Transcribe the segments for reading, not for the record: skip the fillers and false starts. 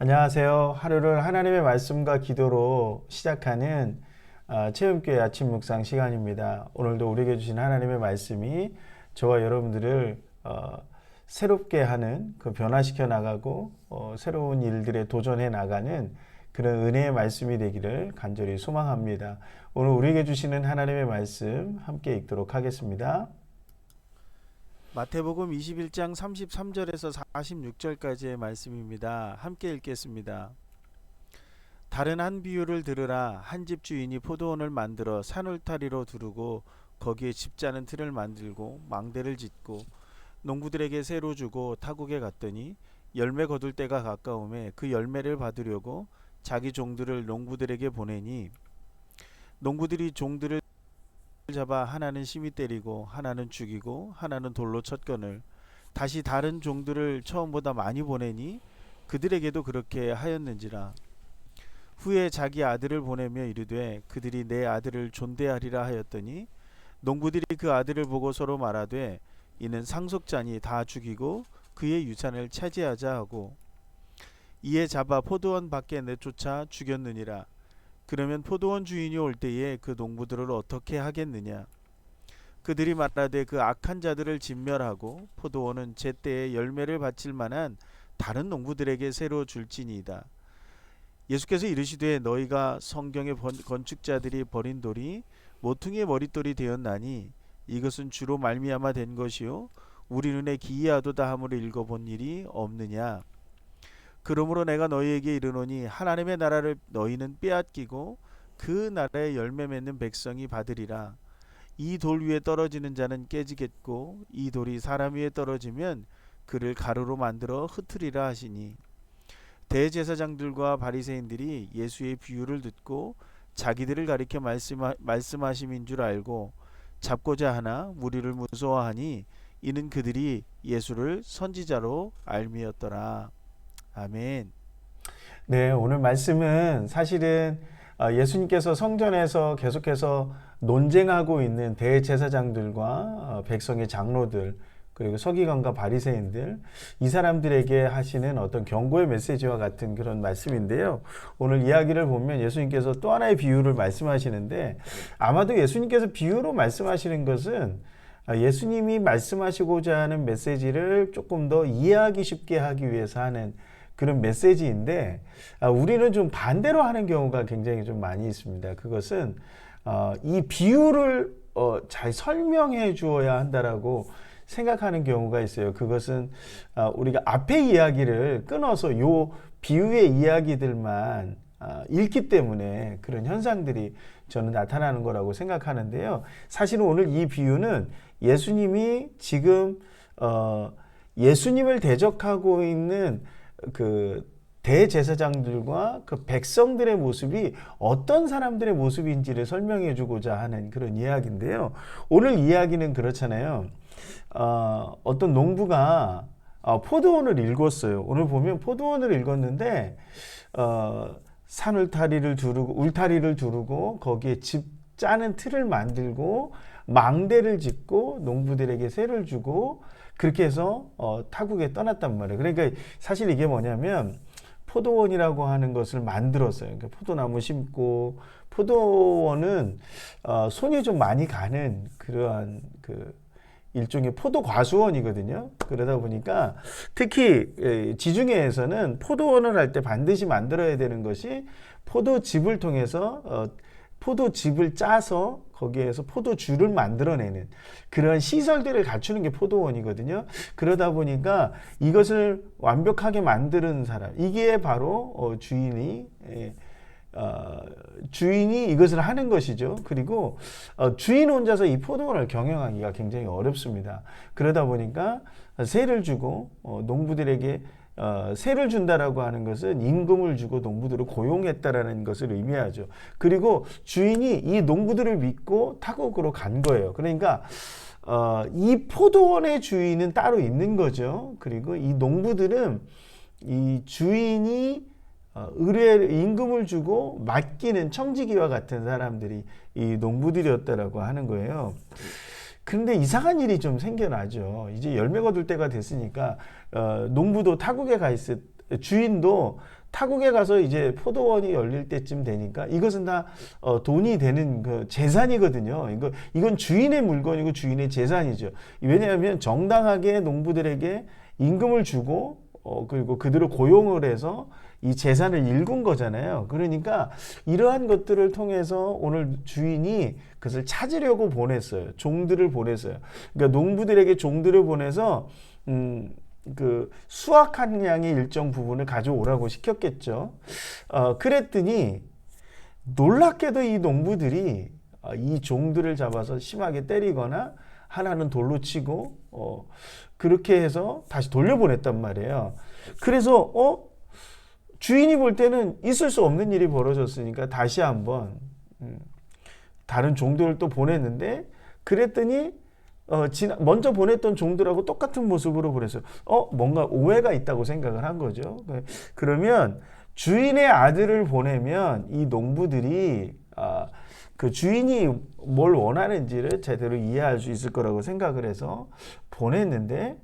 안녕하세요. 하루를 하나님의 말씀과 기도로 시작하는 체험교회 아침 묵상 시간입니다. 오늘도 우리에게 주신 하나님의 말씀이 저와 여러분들을 새롭게 하는, 변화시켜 나가고 새로운 일들에 도전해 나가는 그런 은혜의 말씀이 되기를 간절히 소망합니다. 오늘 우리에게 주시는 하나님의 말씀 함께 읽도록 하겠습니다. 마태복음 21장 33절에서 46절까지의 말씀입니다. 함께 읽겠습니다. 다른 한 비유를 들으라. 한 집 주인이 포도원을 만들어 산울타리로 두르고 거기에 집 짜는 틀을 만들고 망대를 짓고 농부들에게 새로 주고 타국에 갔더니 열매 거둘 때가 가까우매 그 열매를 받으려고 자기 종들을 농부들에게 보내니 농부들이 종들을 잡아 하나는 심히 때리고 하나는 죽이고 하나는 돌로 쳤거늘 다시 다른 종들을 처음보다 많이 보내니 그들에게도 그렇게 하였는지라. 후에 자기 아들을 보내며 이르되 그들이 내 아들을 존대하리라 하였더니 농부들이 그 아들을 보고 서로 말하되 이는 상속자니 다 죽이고 그의 유산을 차지하자 하고 이에 잡아 포도원 밖에 내쫓아 죽였느니라. 그러면 포도원 주인이 올 때에 그 농부들을 어떻게 하겠느냐. 그들이 말하되 그 악한 자들을 진멸하고 포도원은 제때에 열매를 바칠 만한 다른 농부들에게 새로 줄지니이다. 예수께서 이르시되 너희가 성경의 건축자들이 버린 돌이 모퉁이의 머릿돌이 되었나니 이것은 주로 말미암아 된 것이요 우리 눈에 기이하도다 함을 읽어본 일이 없느냐. 그러므로 내가 너희에게 이르노니 하나님의 나라를 너희는 빼앗기고 그 나라의 열매 맺는 백성이 받으리라. 이 돌 위에 떨어지는 자는 깨지겠고 이 돌이 사람 위에 떨어지면 그를 가루로 만들어 흩으리라 하시니 대제사장들과 바리새인들이 예수의 비유를 듣고 자기들을 가리켜 말씀하심인 줄 알고 잡고자 하나 무리를 무서워하니 이는 그들이 예수를 선지자로 알미었더라. 아멘. 네, 오늘 말씀은 사실은 예수님께서 성전에서 계속해서 논쟁하고 있는 대제사장들과 백성의 장로들 그리고 서기관과 바리새인들 이 사람들에게 하시는 어떤 경고의 메시지와 같은 그런 말씀인데요. 오늘 이야기를 보면 예수님께서 또 하나의 비유를 말씀하시는데 아마도 예수님께서 비유로 말씀하시는 것은 예수님이 말씀하시고자 하는 메시지를 조금 더 이해하기 쉽게 하기 위해서 하는 그런 메시지인데 우리는 좀 반대로 하는 경우가 굉장히 좀 많이 있습니다. 그것은 이 비유를 잘 설명해 주어야 한다라고 생각하는 경우가 있어요. 그것은 우리가 앞에 이야기를 끊어서 요 비유의 이야기들만 읽기 때문에 그런 현상들이 저는 나타나는 거라고 생각하는데요. 사실은 오늘 이 비유는 예수님이 지금 예수님을 대적하고 있는 그 대제사장들과 그 백성들의 모습이 어떤 사람들의 모습인지를 설명해 주고자 하는 그런 이야기인데요. 오늘 이야기는 그렇잖아요. 어떤 농부가 포도원을 읽었어요. 오늘 보면 포도원을 읽었는데 산울타리를 두르고 울타리를 두르고 거기에 집 짜는 틀을 만들고 망대를 짓고 농부들에게 세를 주고 그렇게 해서 타국에 떠났단 말이에요. 그러니까 사실 이게 뭐냐면 포도원이라고 하는 것을 만들었어요. 그러니까 포도나무 심고 포도원은 손이 좀 많이 가는 그러한 그 일종의 포도 과수원이거든요. 그러다 보니까 특히 지중해에서는 포도원을 할 때 반드시 만들어야 되는 것이 포도즙을 통해서 포도즙을 짜서 거기에서 포도주를 만들어내는 그런 시설들을 갖추는 게 포도원이거든요. 그러다 보니까 이것을 완벽하게 만드는 사람, 이게 바로 주인이 이것을 하는 것이죠. 그리고 주인 혼자서 이 포도원을 경영하기가 굉장히 어렵습니다. 그러다 보니까 세를 주고 농부들에게 세를 준다라고 하는 것은 임금을 주고 농부들을 고용했다라는 것을 의미하죠. 그리고 주인이 이 농부들을 믿고 타국으로 간 거예요. 그러니까 이 포도원의 주인은 따로 있는 거죠. 그리고 이 농부들은 이 주인이 임금을 주고 맡기는 청지기와 같은 사람들이 이 농부들이었다라고 하는 거예요. 근데 이상한 일이 좀 생겨나죠. 이제 열매 거둘 때가 됐으니까 농부도 타국에 가 있을 주인도 타국에 가서 이제 포도원이 열릴 때쯤 되니까 이것은 다 돈이 되는 그 재산이거든요. 이건 주인의 물건이고 주인의 재산이죠. 왜냐하면 정당하게 농부들에게 임금을 주고 그리고 그들을 고용을 해서 이 재산을 일군 거잖아요. 그러니까 이러한 것들을 통해서 오늘 주인이 그것을 찾으려고 보냈어요. 종들을 보냈어요. 그러니까 농부들에게 종들을 보내서 그 수확한 양의 일정 부분을 가져오라고 시켰겠죠. 그랬더니 놀랍게도 이 농부들이 이 종들을 잡아서 심하게 때리거나 하나는 돌로 치고 그렇게 해서 다시 돌려보냈단 말이에요. 그래서 주인이 볼 때는 있을 수 없는 일이 벌어졌으니까 다시 한번 다른 종들을 또 보냈는데 그랬더니 먼저 보냈던 종들하고 똑같은 모습으로 보냈어요. 뭔가 오해가 있다고 생각을 한 거죠. 그러면 주인의 아들을 보내면 이 농부들이 그 주인이 뭘 원하는지를 제대로 이해할 수 있을 거라고 생각을 해서 보냈는데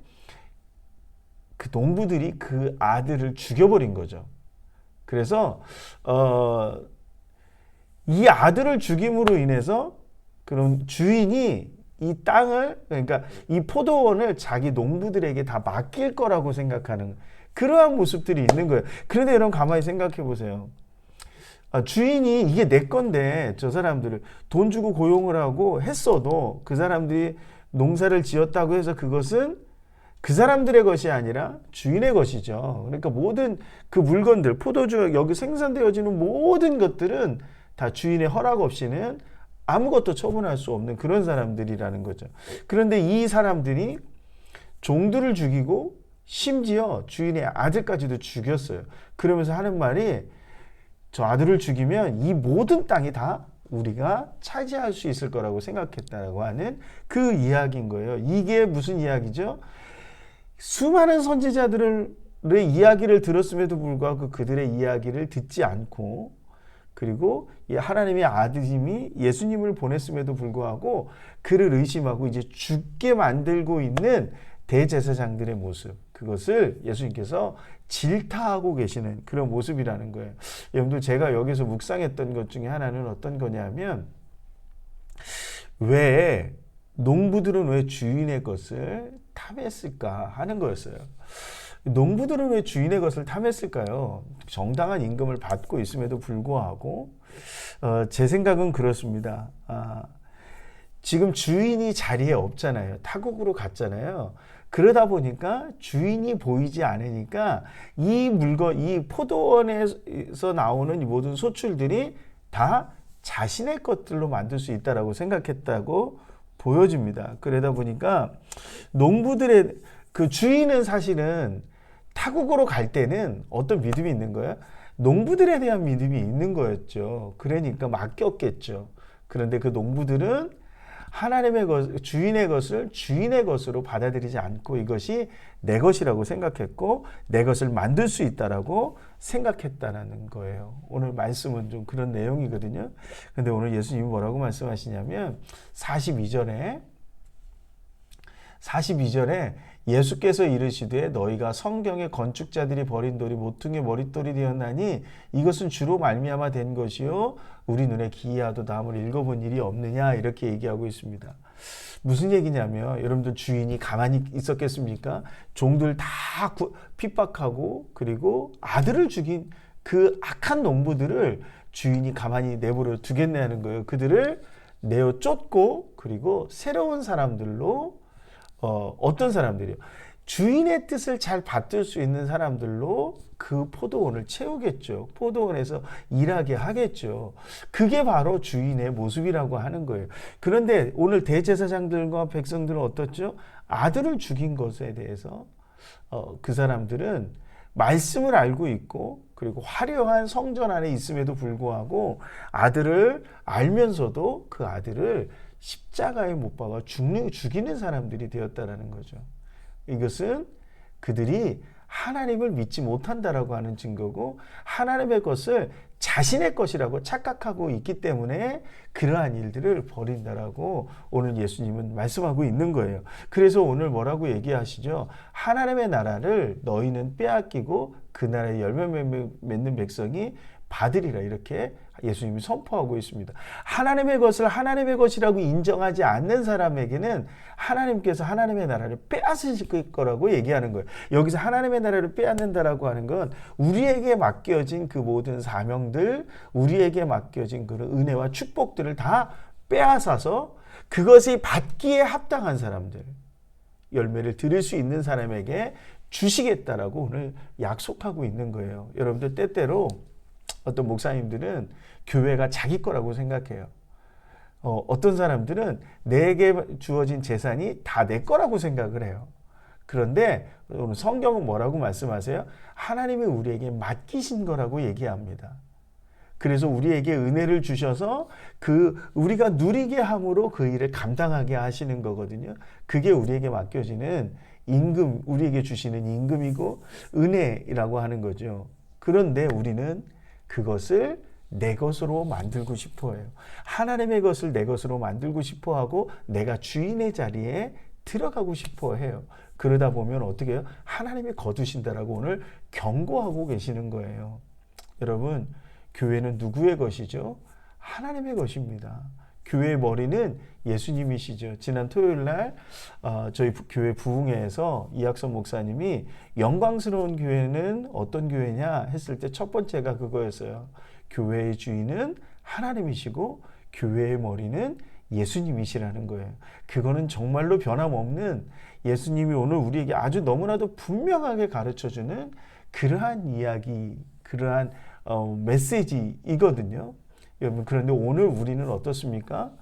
그 농부들이 그 아들을 죽여버린 거죠. 그래서 이 아들을 죽임으로 인해서 그럼 주인이 이 땅을 그러니까 이 포도원을 자기 농부들에게 다 맡길 거라고 생각하는 그러한 모습들이 있는 거예요. 그런데 여러분 가만히 생각해 보세요. 주인이 이게 내 건데 저 사람들을 돈 주고 고용을 하고 했어도 그 사람들이 농사를 지었다고 해서 그것은 그 사람들의 것이 아니라 주인의 것이죠. 그러니까 모든 그 물건들, 포도주 여기 생산되어지는 모든 것들은 다 주인의 허락 없이는 아무것도 처분할 수 없는 그런 사람들이라는 거죠. 그런데 이 사람들이 종들을 죽이고 심지어 주인의 아들까지도 죽였어요. 그러면서 하는 말이 저 아들을 죽이면 이 모든 땅이 다 우리가 차지할 수 있을 거라고 생각했다라고 하는 그 이야기인 거예요. 이게 무슨 이야기죠? 수많은 선지자들의 이야기를 들었음에도 불구하고 그들의 이야기를 듣지 않고 그리고 하나님의 아드님이 예수님을 보냈음에도 불구하고 그를 의심하고 이제 죽게 만들고 있는 대제사장들의 모습, 그것을 예수님께서 질타하고 계시는 그런 모습이라는 거예요. 여러분들 제가 여기서 묵상했던 것 중에 하나는 어떤 거냐면 왜 농부들은 왜 주인의 것을 탐했을까 하는 거였어요. 농부들은 왜 주인의 것을 탐했을까요? 정당한 임금을 받고 있음에도 불구하고 제 생각은 그렇습니다. 지금 주인이 자리에 없잖아요. 타국으로 갔잖아요. 그러다 보니까 주인이 보이지 않으니까 이 물건, 이 포도원에서 나오는 이 모든 소출들이 다 자신의 것들로 만들 수 있다라고 생각했다고 보여집니다. 그러다 보니까 농부들의 그 주인은 사실은 타국으로 갈 때는 어떤 믿음이 있는 거예요? 농부들에 대한 믿음이 있는 거였죠. 그러니까 맡겼겠죠. 그런데 그 농부들은 하나님의 것, 주인의 것을 주인의 것으로 받아들이지 않고 이것이 내 것이라고 생각했고 내 것을 만들 수 있다라고 생각했다는 거예요. 오늘 말씀은 좀 그런 내용이거든요. 근데 오늘 예수님이 뭐라고 말씀하시냐면 42절에 예수께서 이르시되 너희가 성경의 건축자들이 버린 돌이 모퉁이의 머릿돌이 되었나니 이것은 주로 말미암아 된 것이요 우리 눈에 기이하도 남을 읽어본 일이 없느냐 이렇게 얘기하고 있습니다. 무슨 얘기냐면 여러분들 주인이 가만히 있었겠습니까? 종들 다 핍박하고 그리고 아들을 죽인 그 악한 농부들을 주인이 가만히 내버려 두겠냐는 거예요. 그들을 내어 쫓고 그리고 새로운 사람들로 어떤 사람들이요? 주인의 뜻을 잘 받들 수 있는 사람들로 그 포도원을 채우겠죠. 포도원에서 일하게 하겠죠. 그게 바로 주인의 모습이라고 하는 거예요. 그런데 오늘 대제사장들과 백성들은 어떻죠? 아들을 죽인 것에 대해서 그 사람들은 말씀을 알고 있고 그리고 화려한 성전 안에 있음에도 불구하고 아들을 알면서도 그 아들을 십자가에 못 박아 죽이는 사람들이 되었다라는 거죠. 이것은 그들이 하나님을 믿지 못한다라고 하는 증거고 하나님의 것을 자신의 것이라고 착각하고 있기 때문에 그러한 일들을 벌인다라고 오늘 예수님은 말씀하고 있는 거예요. 그래서 오늘 뭐라고 얘기하시죠? 하나님의 나라를 너희는 빼앗기고 그 나라의 열매 맺는 백성이 받으리라, 이렇게 예수님이 선포하고 있습니다. 하나님의 것을 하나님의 것이라고 인정하지 않는 사람에게는 하나님께서 하나님의 나라를 빼앗으실 거라고 얘기하는 거예요. 여기서 하나님의 나라를 빼앗는다라고 하는 건 우리에게 맡겨진 그 모든 사명들, 우리에게 맡겨진 그런 은혜와 축복들을 다 빼앗아서 그것이 받기에 합당한 사람들, 열매를 드릴 수 있는 사람에게 주시겠다라고 오늘 약속하고 있는 거예요. 여러분들, 때때로 어떤 목사님들은 교회가 자기 거라고 생각해요. 어떤 사람들은 내게 주어진 재산이 다 내 거라고 생각을 해요. 그런데 오늘 성경은 뭐라고 말씀하세요? 하나님이 우리에게 맡기신 거라고 얘기합니다. 그래서 우리에게 은혜를 주셔서 우리가 누리게 함으로 그 일을 감당하게 하시는 거거든요. 그게 우리에게 맡겨지는 임금, 우리에게 주시는 임금이고 은혜라고 하는 거죠. 그런데 우리는 그것을 내 것으로 만들고 싶어 해요. 하나님의 것을 내 것으로 만들고 싶어 하고 내가 주인의 자리에 들어가고 싶어 해요. 그러다 보면 어떻게 해요? 하나님이 거두신다라고 오늘 경고하고 계시는 거예요. 여러분, 교회는 누구의 것이죠? 하나님의 것입니다. 교회의 머리는 예수님이시죠. 지난 토요일 날 저희 교회 부흥회에서 이학선 목사님이 영광스러운 교회는 어떤 교회냐 했을 때 첫 번째가 그거였어요. 교회의 주인은 하나님이시고 교회의 머리는 예수님이시라는 거예요. 그거는 정말로 변함없는, 예수님이 오늘 우리에게 아주 너무나도 분명하게 가르쳐주는 그러한 이야기, 그러한 메시지이거든요. 여러분, 그런데 오늘 우리는 어떻습니까?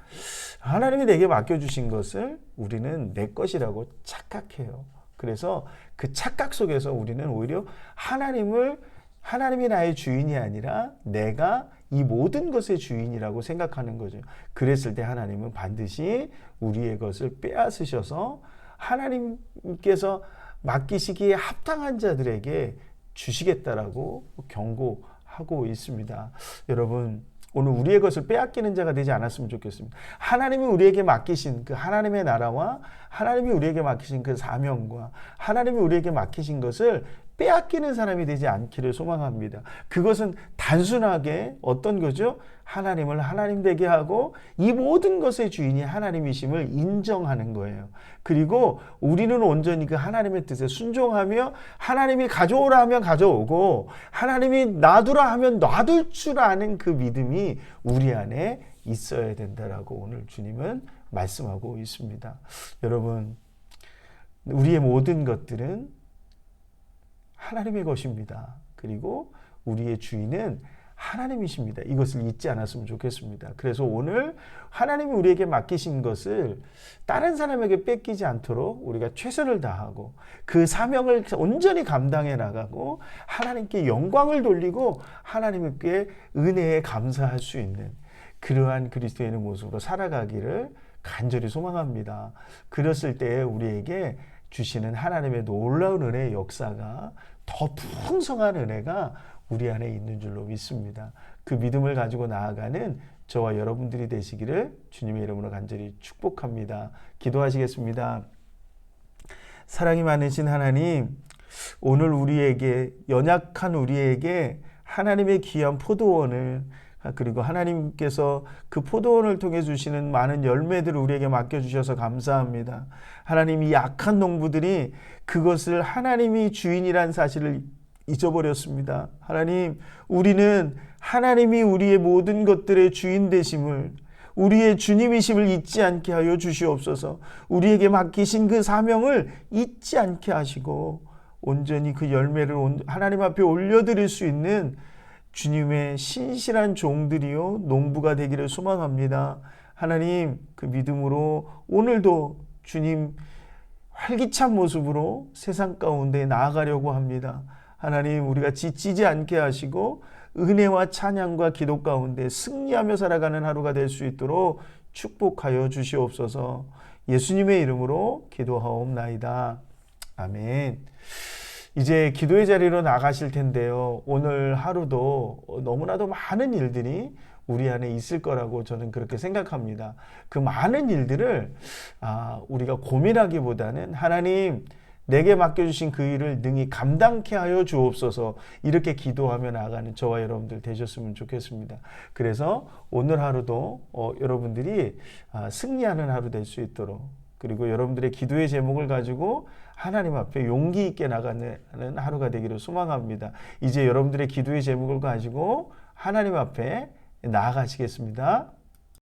하나님이 내게 맡겨주신 것을 우리는 내 것이라고 착각해요. 그래서 그 착각 속에서 우리는 오히려 하나님이 나의 주인이 아니라 내가 이 모든 것의 주인이라고 생각하는 거죠. 그랬을 때 하나님은 반드시 우리의 것을 빼앗으셔서 하나님께서 맡기시기에 합당한 자들에게 주시겠다라고 경고하고 있습니다. 여러분, 오늘 우리의 것을 빼앗기는 자가 되지 않았으면 좋겠습니다. 하나님이 우리에게 맡기신 그 하나님의 나라와 하나님이 우리에게 맡기신 그 사명과 하나님이 우리에게 맡기신 것을 빼앗기는 사람이 되지 않기를 소망합니다. 그것은 단순하게 어떤 거죠? 하나님을 하나님 되게 하고 이 모든 것의 주인이 하나님이심을 인정하는 거예요. 그리고 우리는 온전히 그 하나님의 뜻에 순종하며 하나님이 가져오라 하면 가져오고 하나님이 놔두라 하면 놔둘 줄 아는 그 믿음이 우리 안에 있어야 된다라고 오늘 주님은 말씀하고 있습니다. 여러분, 우리의 모든 것들은 하나님의 것입니다. 그리고 우리의 주인은 하나님이십니다. 이것을 잊지 않았으면 좋겠습니다. 그래서 오늘 하나님이 우리에게 맡기신 것을 다른 사람에게 뺏기지 않도록 우리가 최선을 다하고 그 사명을 온전히 감당해 나가고 하나님께 영광을 돌리고 하나님께 은혜에 감사할 수 있는 그러한 그리스도인의 모습으로 살아가기를 간절히 소망합니다. 그랬을 때 우리에게 주시는 하나님의 놀라운 은혜의 역사가 더 풍성한 은혜가 우리 안에 있는 줄로 믿습니다. 그 믿음을 가지고 나아가는 저와 여러분들이 되시기를 주님의 이름으로 간절히 축복합니다. 기도하시겠습니다. 사랑이 많으신 하나님, 오늘 우리에게, 연약한 우리에게 하나님의 귀한 포도원을, 그리고 하나님께서 그 포도원을 통해 주시는 많은 열매들을 우리에게 맡겨주셔서 감사합니다. 하나님, 이 약한 농부들이 그것을 하나님이 주인이란 사실을 잊어버렸습니다. 하나님, 우리는 하나님이 우리의 모든 것들의 주인 되심을, 우리의 주님이심을 잊지 않게 하여 주시옵소서. 우리에게 맡기신 그 사명을 잊지 않게 하시고 온전히 그 열매를 하나님 앞에 올려드릴 수 있는 주님의 신실한 종들이요 농부가 되기를 소망합니다. 하나님, 그 믿음으로 오늘도 주님 활기찬 모습으로 세상 가운데 나아가려고 합니다. 하나님, 우리가 지치지 않게 하시고 은혜와 찬양과 기도 가운데 승리하며 살아가는 하루가 될 수 있도록 축복하여 주시옵소서. 예수님의 이름으로 기도하옵나이다. 아멘. 이제 기도의 자리로 나가실 텐데요. 오늘 하루도 너무나도 많은 일들이 우리 안에 있을 거라고 저는 그렇게 생각합니다. 그 많은 일들을 우리가 고민하기보다는 하나님 내게 맡겨주신 그 일을 능히 감당케 하여 주옵소서, 이렇게 기도하며 나가는 저와 여러분들 되셨으면 좋겠습니다. 그래서 오늘 하루도 여러분들이 승리하는 하루 될 수 있도록, 그리고 여러분들의 기도의 제목을 가지고 하나님 앞에 용기 있게 나가는 하루가 되기를 소망합니다. 이제 여러분들의 기도의 제목을 가지고 하나님 앞에 나아가시겠습니다.